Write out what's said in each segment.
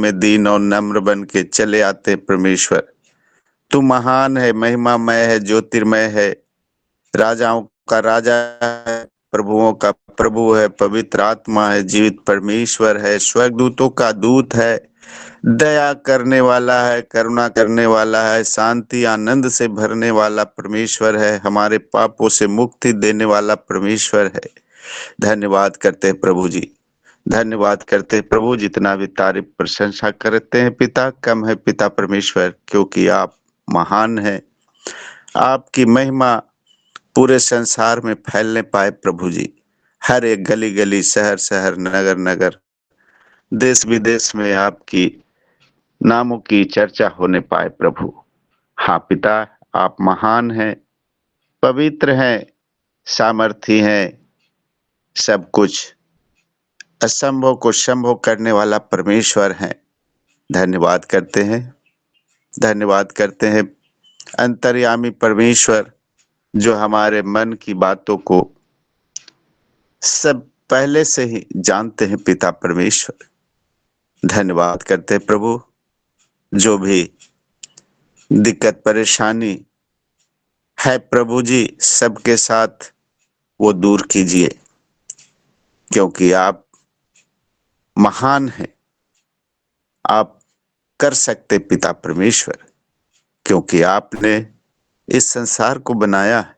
में दीन और नम्र बन के चले आते परमेश्वर। तू महान है, महिमामय है, ज्योतिर्मय है, राजाओं का राजा है, प्रभुओं का प्रभु है, पवित्र आत्मा है, जीवित परमेश्वर है, स्वर्गदूतों का दूत है, दया करने वाला है, करुणा करने वाला है, शांति आनंद से भरने वाला परमेश्वर है, हमारे पापों से मुक्ति देने वाला परमेश्वर है। धन्यवाद करते हैं प्रभु जी, धन्यवाद करते हैं प्रभु। जितना भी तारीफ प्रशंसा करते हैं पिता कम है पिता परमेश्वर, क्योंकि आप महान हैं। आपकी महिमा पूरे संसार में फैलने पाए प्रभु जी। हर एक गली गली, शहर शहर, नगर नगर, देश विदेश में आपकी नामों की चर्चा होने पाए प्रभु। हाँ पिता, आप महान हैं, पवित्र हैं, सामर्थी हैं, सब कुछ असंभव को संभव करने वाला परमेश्वर है। धन्यवाद करते हैं, धन्यवाद करते हैं अंतर्यामी परमेश्वर, जो हमारे मन की बातों को सब पहले से ही जानते हैं पिता परमेश्वर। धन्यवाद करते हैं प्रभु, जो भी दिक्कत परेशानी है प्रभु जी सबके साथ वो दूर कीजिए, क्योंकि आप महान हैं, आप कर सकते पिता परमेश्वर, क्योंकि आपने इस संसार को बनाया है,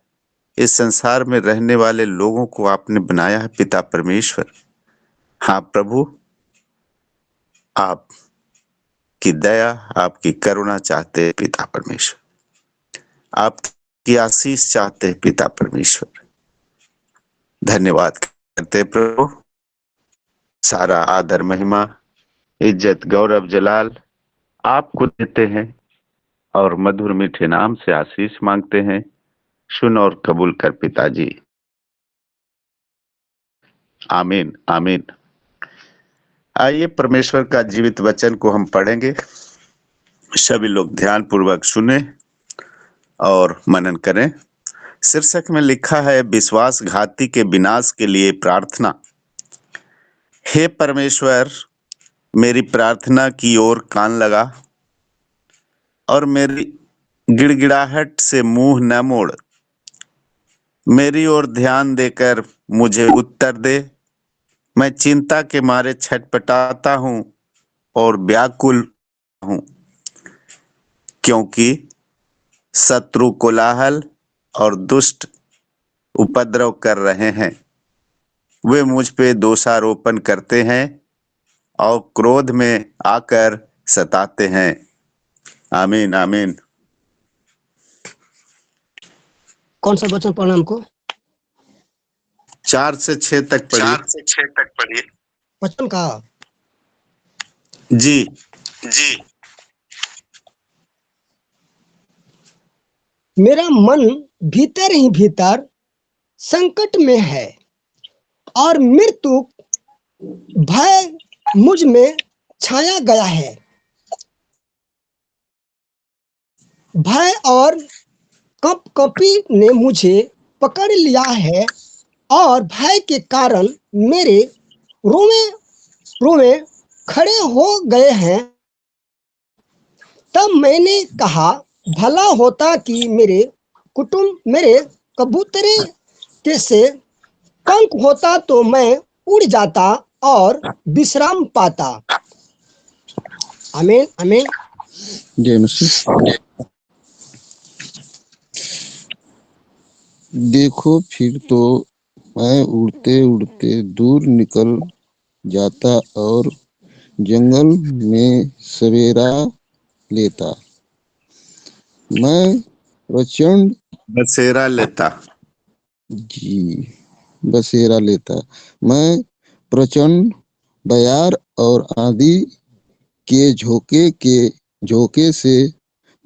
इस संसार में रहने वाले लोगों को आपने बनाया है पिता परमेश्वर। हाँ प्रभु, आपकी दया, आपकी करुणा चाहते हैं पिता परमेश्वर, आपकी आशीष चाहते हैं पिता परमेश्वर। धन्यवाद करते हैं प्रभु। सारा आदर महिमा इज्जत गौरव जलाल आपको देते हैं और मधुर मीठे नाम से आशीष मांगते हैं। सुन और कबूल कर पिताजी, आमीन आमीन। आइए परमेश्वर का जीवित वचन को हम पढ़ेंगे। सभी लोग ध्यान पूर्वक सुने और मनन करें। शीर्षक में लिखा है विश्वासघाती के विनाश के लिए प्रार्थना। हे परमेश्वर, मेरी प्रार्थना की ओर कान लगा और मेरी गिड़गिड़ाहट से मुंह न मोड़। मेरी ओर ध्यान देकर मुझे उत्तर दे। मैं चिंता के मारे छटपटाता हूँ और व्याकुल हूँ, क्योंकि शत्रु कोलाहल और दुष्ट उपद्रव कर रहे हैं। वे मुझ पे दोषारोपण करते हैं और क्रोध में आकर सताते हैं। आमीन आमीन। कौन सा वचन पढ़ना हमको? 4 से 6 तक पढ़िए। 4 से 6 तक पढ़िए। वचन का जी जी। मेरा मन भीतर ही भीतर संकट में है और मृत्यु भय मुझ में छाया गया है। भय और कंपकपी ने मुझे पकड़ लिया है और भय के कारण मेरे रोवे रोवे खड़े हो गए हैं। तब मैंने कहा, भला होता कि मेरे कबूतरे के से पंख होता तो मैं उड़ जाता और विश्राम पाता। आमीन आमीन। जय मसीह। देखो फिर तो मैं उड़ते उड़ते दूर निकल जाता और जंगल में सवेरा लेता। मैं प्रचंड बसेरा लेता। बसेरा लेता। मैं प्रचंड बयार और आंधी के झोंके से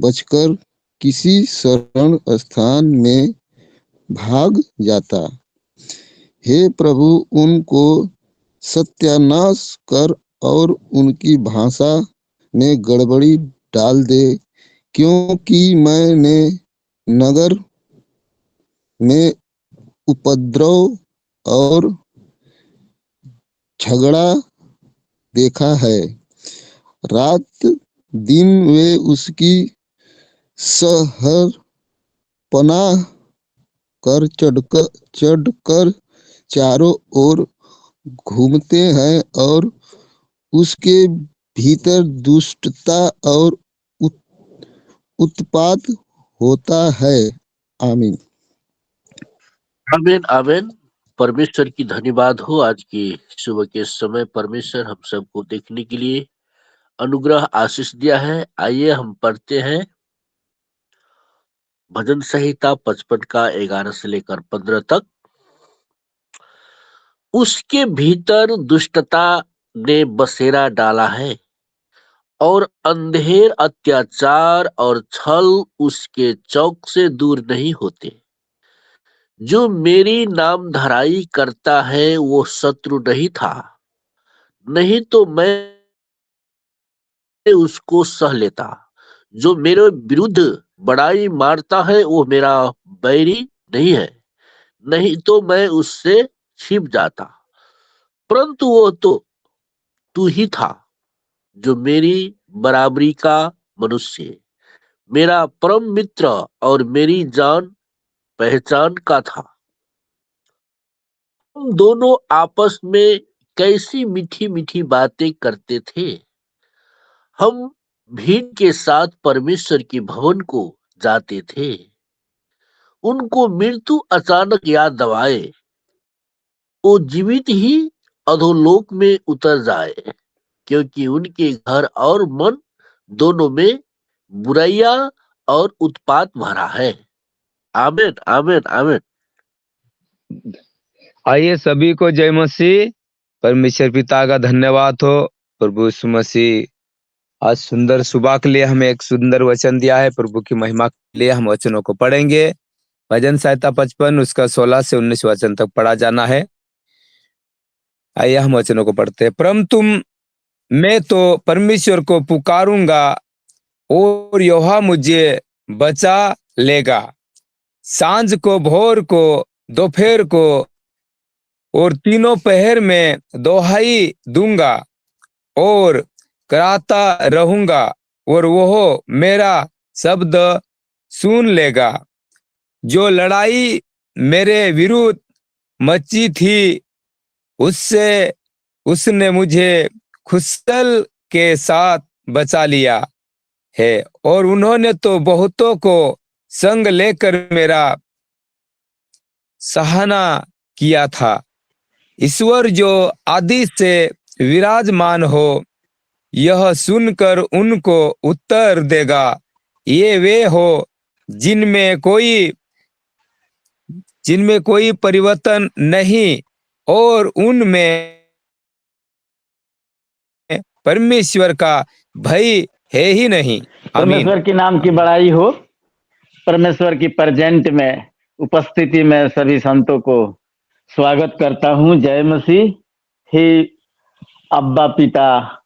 बचकर किसी शरण स्थान में भाग जाता। हे प्रभु, उनको सत्यानाश कर और उनकी भाषा में गड़बड़ी डाल दे, क्योंकि मैंने नगर में उपद्रव और झगड़ा देखा है रात दिन वे उसकी सहर पनाह कर चढ़कर चारों ओर घूमते हैं और उसके भीतर दुष्टता और उत्पात होता है। आमीन। आमीन आमीन। परमेश्वर की धन्यवाद हो। आज की सुबह के समय परमेश्वर हम सबको देखने के लिए अनुग्रह आशीष दिया है। आइए हम पढ़ते हैं भजन संहिता 55 का 11 से लेकर 15 तक। उसके भीतर दुष्टता ने बसेरा डाला है और अंधेर अत्याचार और छल उसके चौक से दूर नहीं होते। जो मेरी नाम धराई करता है वो शत्रु नहीं था, नहीं तो मैं उसको सह लेता। जो मेरे विरुद्ध बड़ाई मारता है वो मेरा बैरी नहीं है, नहीं तो मैं उससे छिप जाता। परंतु वो तो तू ही था जो मेरी बराबरी का मनुष्य, मेरा परम मित्र और मेरी जान पहचान का था। हम दोनों आपस में कैसी मीठी मीठी बातें करते थे। हम भीड़ के साथ परमेश्वर के भवन को जाते थे। उनको मृत्यु अचानक याद दबाए, वो जीवित ही अधोलोक में उतर जाए, क्योंकि उनके घर और मन दोनों में बुराइयां और उत्पात भरा है। आमीन आमीन आमीन। आइए सभी को जय मसीह। परमेश्वर पिता का धन्यवाद हो। प्रभु यीशु मसीह आज सुंदर सुबह के लिए हमें एक सुंदर वचन दिया है। प्रभु की महिमा के लिए हम वचनों को पढ़ेंगे। भजन संहिता 55 उसका 16 से 19 वचन तक पढ़ा जाना है। आइए हम वचनों को पढ़ते हैं। परंतु मैं तो परमेश्वर को पुकारूंगा और यहोवा मुझे बचा लेगा। सांझ को, भोर को, दोपहर को और तीनों पहर में दोहाई दूंगा और कराता रहूंगा और वह मेरा शब्द सुन लेगा। जो लड़ाई मेरे विरुद्ध मची थी उसने मुझे खुशल के साथ बचा लिया है और उन्होंने तो बहुतों को संग लेकर मेरा सहाना किया था। ईश्वर जो आदि से विराजमान हो यह सुनकर उनको उत्तर देगा। ये वे हो जिनमें कोई परिवर्तन नहीं और उनमें परमेश्वर का भय है ही नहीं। परमेश्वर के नाम की बड़ाई हो। परमेश्वर की प्रेजेंट में उपस्थिति में सभी संतों को स्वागत करता हूं। जय मसीह। हे अब्बा पिता,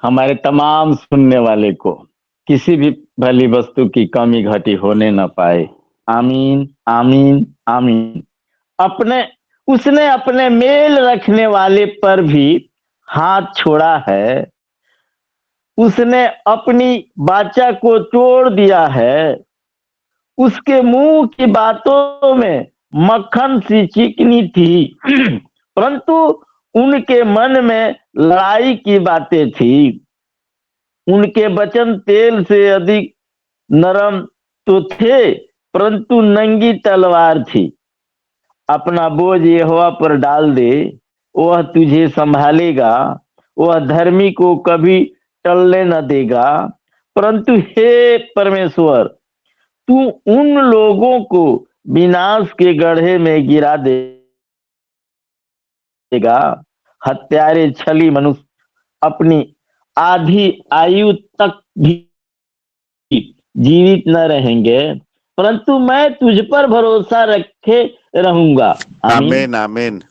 हमारे तमाम सुनने वाले को किसी भी भली वस्तु की कमी घटी होने न पाए। आमीन आमीन आमीन। उसने अपने मेल रखने वाले पर भी हाथ छोड़ा है। उसने अपनी वाचा को तोड़ दिया है। उसके मुंह की बातों में मक्खन सी चिकनी थी, परंतु उनके मन में लड़ाई की बातें थी। उनके वचन तेल से अधिक नरम तो थे, परंतु नंगी तलवार थी। अपना बोझ यहोवा पर डाल दे, वह तुझे संभालेगा। वह धर्मी को कभी टलने न देगा। परंतु हे परमेश्वर, तू उन लोगों को विनाश के गड्ढे में गिरा देगा। हत्यारे छली मनुष्य अपनी आधी आयु तक भी जीवित न रहेंगे, परंतु मैं तुझ पर भरोसा रखे रहूंगा। आमीन आमीन।